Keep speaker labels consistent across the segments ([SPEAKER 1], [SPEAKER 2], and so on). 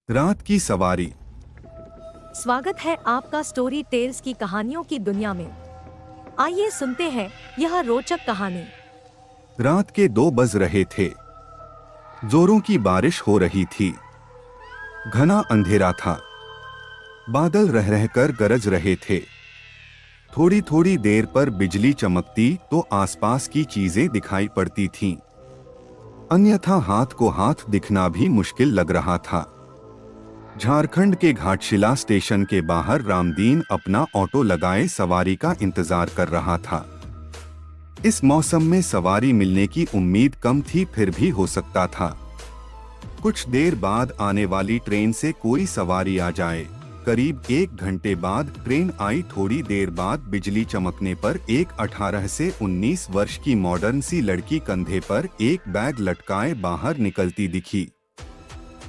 [SPEAKER 1] रात की सवारी।
[SPEAKER 2] स्वागत है आपका स्टोरी टेल्स की कहानियों की दुनिया में। आइए सुनते हैं यह रोचक कहानी।
[SPEAKER 1] रात के 2 बज रहे थे। जोरों की बारिश हो रही थी। घना अंधेरा था। बादल रह रहकर गरज रहे थे। थोड़ी थोड़ी देर पर बिजली चमकती तो आसपास की चीजें दिखाई पड़ती थीं। अन्यथा हाथ को हाथ दिखना भी मुश्किल लग रहा था। झारखंड के घाटशिला स्टेशन के बाहर रामदीन अपना ऑटो लगाए सवारी का इंतजार कर रहा था। इस मौसम में सवारी मिलने की उम्मीद कम थी, फिर भी हो सकता था कुछ देर बाद आने वाली ट्रेन से कोई सवारी आ जाए। करीब 1 घंटे बाद ट्रेन आई। थोड़ी देर बाद बिजली चमकने पर एक 18 से 19 वर्ष की मॉडर्न सी लड़की कंधे पर एक बैग लटकाए बाहर निकलती दिखी।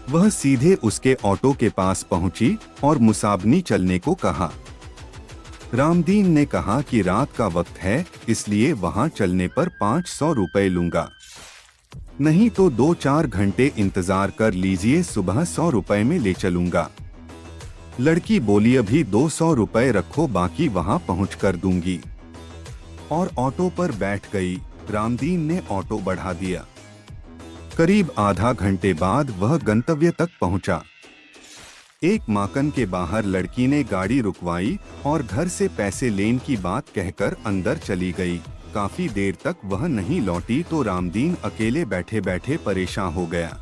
[SPEAKER 1] वह सीधे उसके ऑटो के पास पहुंची और मुसाबनी चलने को कहा। रामदीन ने कहा कि रात का वक्त है, इसलिए वहां चलने पर 500 रुपए लूंगा, नहीं तो 2-4 घंटे इंतजार कर लीजिए, सुबह 100 रुपए में ले चलूंगा। लड़की बोली अभी 200 रुपए रखो, बाकी वहां पहुंच कर दूंगी, और ऑटो पर बैठ गई। रामदीन ने ऑटो बढ़ा दिया। करीब आधा घंटे बाद वह गंतव्य तक पहुंचा। एक माकन के बाहर लड़की ने गाड़ी रुकवाई और घर से पैसे लेने की बात कहकर अंदर चली गई। काफी देर तक वह नहीं लौटी तो रामदीन अकेले बैठे बैठे परेशान हो गया।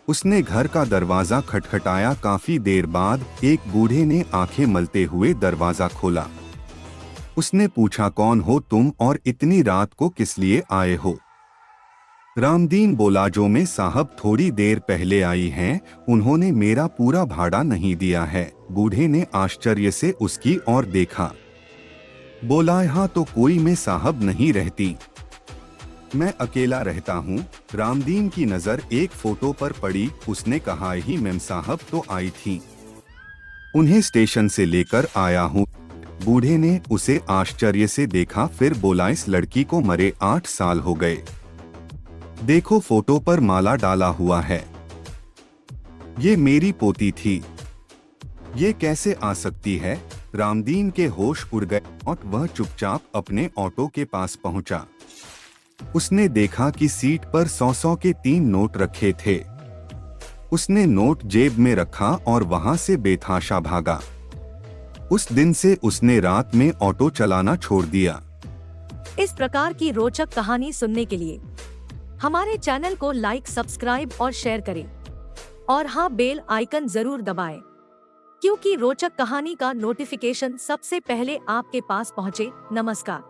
[SPEAKER 1] उसने घर का दरवाजा खटखटाया। काफी देर बाद एक बूढ़े ने आंखें मलते हुए दरवाजा खोला। उसने पूछा, कौन हो तुम और इतनी रात को किस लिए आए हो? रामदीन बोला, जो में साहब थोड़ी देर पहले आई हैं, उन्होंने मेरा पूरा भाड़ा नहीं दिया है। बूढ़े ने आश्चर्य से उसकी ओर देखा। बोला, यहाँ तो कोई में साहब नहीं रहती, मैं अकेला रहता हूँ। रामदीन की नजर एक फोटो पर पड़ी। उसने कहा, ही मेम साहब तो आई थी, उन्हें स्टेशन से लेकर आया हूँ। बूढ़े ने उसे आश्चर्य से देखा, फिर बोला, इस लड़की को मरे 8 साल हो गए, देखो फोटो पर माला डाला हुआ है, ये मेरी पोती थी, ये कैसे आ सकती है? रामदीन के होश उड़ गए और वह चुपचाप अपने ऑटो के पास पहुंचा। उसने देखा कि सीट पर 100 के 3 नोट रखे थे। उसने नोट जेब में रखा और वहां से बेतहाशा भागा। उस दिन से उसने रात में ऑटो चलाना छोड़ दिया।
[SPEAKER 2] इस प्रकार की रोचक कहानी सुनने के लिए हमारे चैनल को लाइक, सब्सक्राइब और शेयर करें, और हाँ, बेल आइकन जरूर दबाएं, क्योंकि रोचक कहानी का नोटिफिकेशन सबसे पहले आपके पास पहुंचे। नमस्कार।